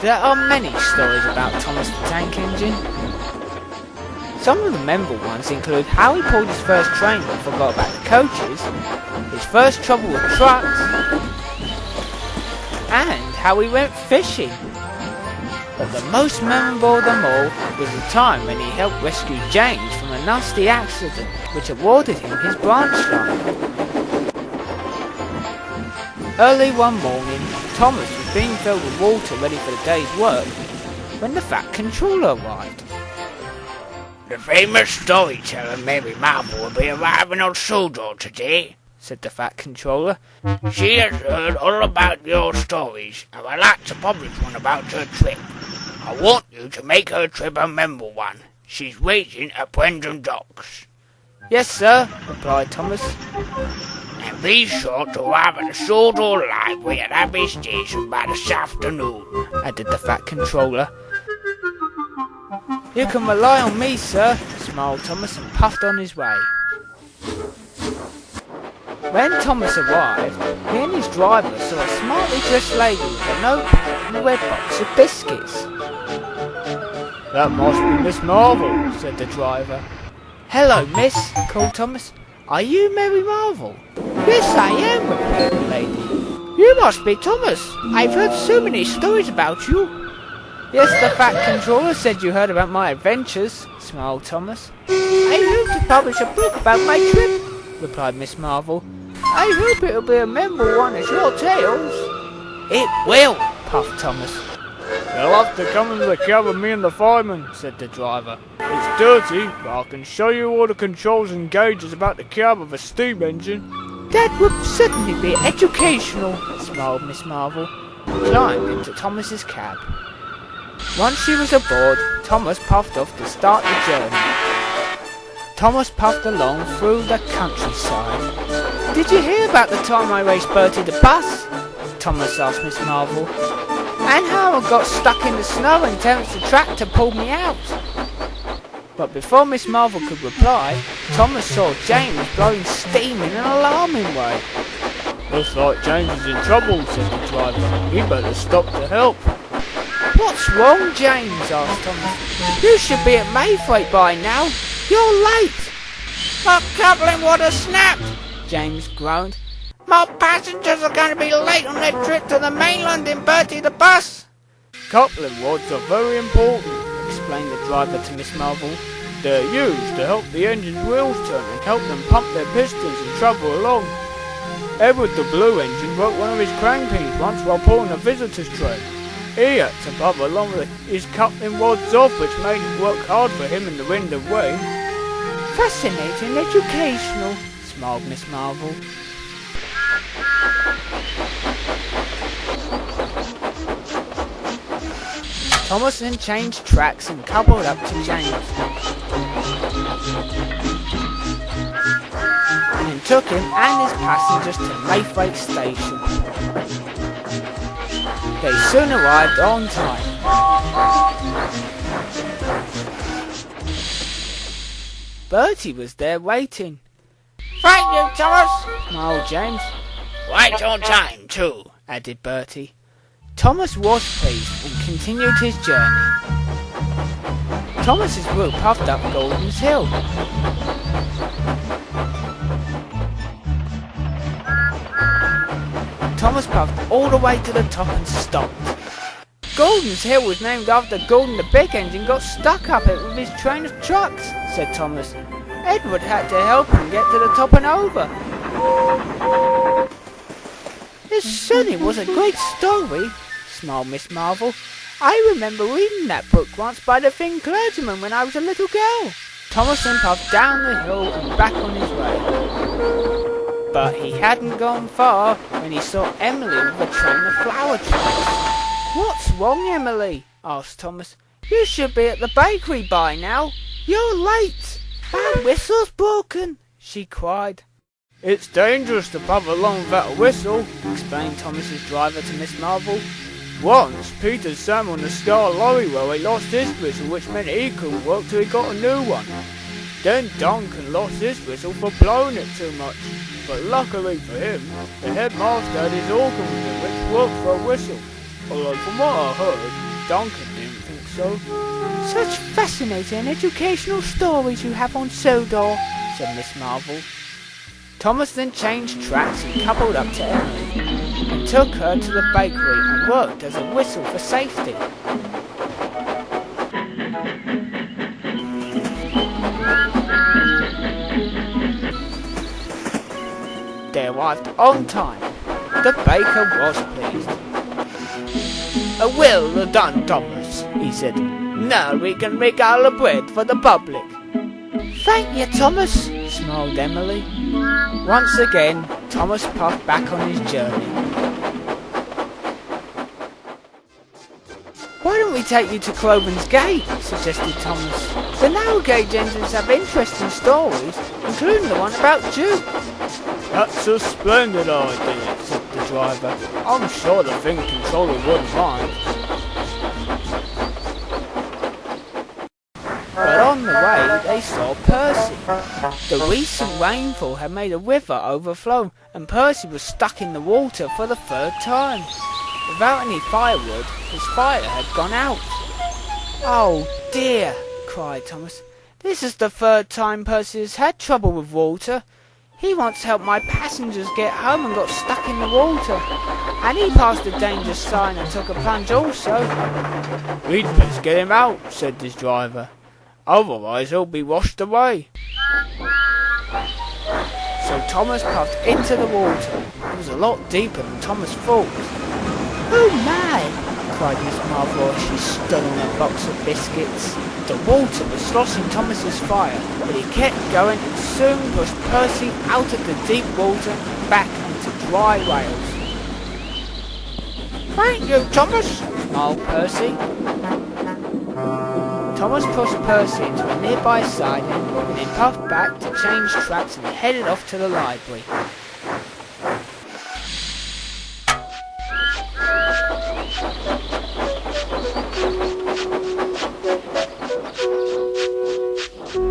There are many stories about Thomas the Tank Engine. Some of the memorable ones include how he pulled his first train but forgot about the coaches, his first trouble with trucks, and how he went fishing. But the most memorable of them all was the time when he helped rescue James from a nasty accident which awarded him his branch line. Early one morning, Thomas was being filled with water ready for the day's work when the Fat Controller arrived. "The famous storyteller Mary Marvel will be arriving on Sodor today," said the Fat Controller. "She has heard all about your stories and would like to publish one about her trip. I want you to make her trip a memorable one. She's waiting at Brendan Docks." "Yes, sir," replied Thomas. "And be sure to arrive at the Sodor Library at Abbey Station by this afternoon," added the Fat Controller. "You can rely on me, sir," smiled Thomas and puffed on his way. When Thomas arrived, he and his driver saw a smartly dressed lady with a notepad and a red box of biscuits. "That must be Miss Marvel," said the driver. "Hello, miss," called Thomas. "Are you Mary Marvel?" "Yes, I am," replied the lady. "You must be Thomas. I've heard so many stories about you." "Yes, the Fat Controller said you heard about my adventures," smiled Thomas. "I hope to publish a book about my trip," replied Miss Marvel. "I hope it'll be a memorable one as your tales." "It will," puffed Thomas. "You'll have to come into the cab with me and the fireman," said the driver. "It's dirty, but I can show you all the controls and gauges about the cab of a steam engine." "That would certainly be educational," smiled Miss Marvel, and climbed into Thomas's cab. Once she was aboard, Thomas puffed off to start the journey. Thomas puffed along through the countryside. "Did you hear about the time I raced Bertie the bus?" Thomas asked Miss Marvel. "And how I got stuck in the snow and Terence the tractor pulled me out?" But before Miss Marvel could reply, Thomas saw James blowing steam in an alarming way. "Looks like James is in trouble," said the driver. "He better stop to help." "What's wrong, James?" asked Thomas. "You should be at Mayfreight by now. You're late." "My coupling water snapped," James groaned. "My passengers are going to be late on their trip to the mainland in Bertie the bus." "Coupling rods are very important," explained the driver to Miss Marvel. "They're used to help the engine's wheels turn and help them pump their pistons and travel along. Edward the Blue Engine broke one of his crankpins once while pulling a visitor's train. He had to puff along with his coupling rods off, which made it work hard for him in the wind and rain." "Fascinating, educational," smiled Miss Marvel. Thomas then changed tracks and coupled up to James, and took him and his passengers to Mayfreight Station. They soon arrived on time. Bertie was there waiting. "Thank you, Thomas," smiled James. "Right on time, too," added Bertie. Thomas was pleased and continued his journey. Thomas's wheel puffed up Golden's Hill. Thomas puffed all the way to the top and stopped. "Golden's Hill was named after Golden the Big Engine got stuck up it with his train of trucks," said Thomas. "Edward had to help him get to the top and over." "It certainly was a great story," smiled Miss Marvel. "I remember reading that book once by the Thin Clergyman when I was a little girl." Thomas then puffed down the hill and back on his way. But he hadn't gone far when he saw Emily with a train of flower trucks. "What's wrong, Emily?" asked Thomas. "You should be at the bakery by now. You're late." "My whistle's broken," she cried. "It's dangerous to puff along without a whistle," explained Thomas's driver to Miss Marvel. "Once, Peter Sam on the Scar lorry railway lost his whistle, which meant he couldn't work till he got a new one. Then Duncan lost his whistle for blowing it too much. But luckily for him, the headmaster had his organ with him, which worked for a whistle. Although from what I heard, Duncan didn't think so. Such fascinating and educational stories you have on Sodor, said Miss Marvel. Thomas then changed tracks and coupled up to Emily, and took her to the bakery and worked as a whistle for safety. They arrived on time. The baker was pleased. Well done, Thomas, he said. Now we can make our bread for the public. Thank you, Thomas, smiled Emily. Once again, Thomas puffed back on his journey. Why don't we take you to Cloven's Gate, suggested Thomas. The narrow gauge engines have interesting stories, including the one about Duke. That's a splendid idea, said the driver. I'm sure the thing controller wouldn't mind. But on the way, they saw Percy. The recent rainfall had made a river overflow, and Percy was stuck in the water for the third time. Without any firewood, his fire had gone out. Oh dear, cried Thomas. This is the third time Percy has had trouble with water. He once helped my passengers get home and got stuck in the water. And he passed the danger sign and took a plunge also. We'd best get him out, said his driver. Otherwise he'll be washed away. So Thomas puffed into the water. It was a lot deeper than Thomas thought. Oh my, cried Miss Marvel as she stood on a box of biscuits. The water was sloshing Thomas's fire, but he kept going and soon pushed Percy out of the deep water and back onto dry rails. Thank you, Thomas, smiled Percy. Thomas pushed Percy into a nearby siding and then puffed back to change tracks and headed off to the library.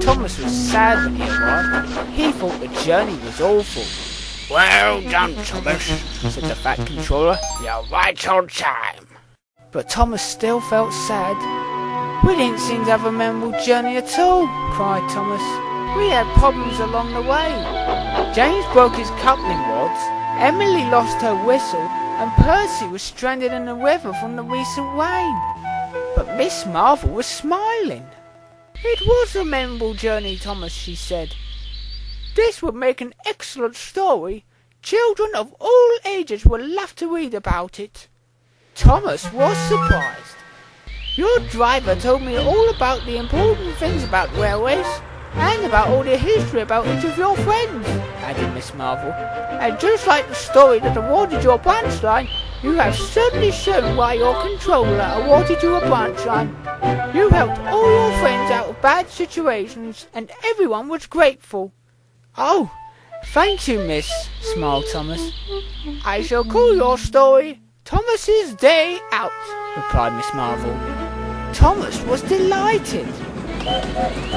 Thomas was sad when he arrived. He thought the journey was awful. Well done, Thomas, said the Fat Controller. You're right on time. But Thomas still felt sad. We didn't seem to have a memorable journey at all, cried Thomas. We had problems along the way. James broke his coupling rods, Emily lost her whistle, and Percy was stranded in the river from the recent rain. But Miss Marvel was smiling. It was a memorable journey, Thomas, she said. This would make an excellent story. Children of all ages will love to read about it. Thomas was surprised. Your driver told me all about the important things about railways, and about all the history about each of your friends, added Miss Marvel. And just like the story that awarded you a branch line, you have certainly shown why your controller awarded you a branch line. You helped all your friends out of bad situations, and everyone was grateful. Oh, thank you, miss, smiled Thomas. I shall call your story Thomas's Day Out, replied Miss Marvel. Thomas was delighted.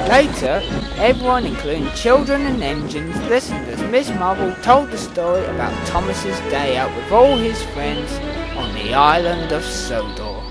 Later, everyone, including children and engines, listened as Miss Marvel told the story about Thomas's day out with all his friends on the island of Sodor.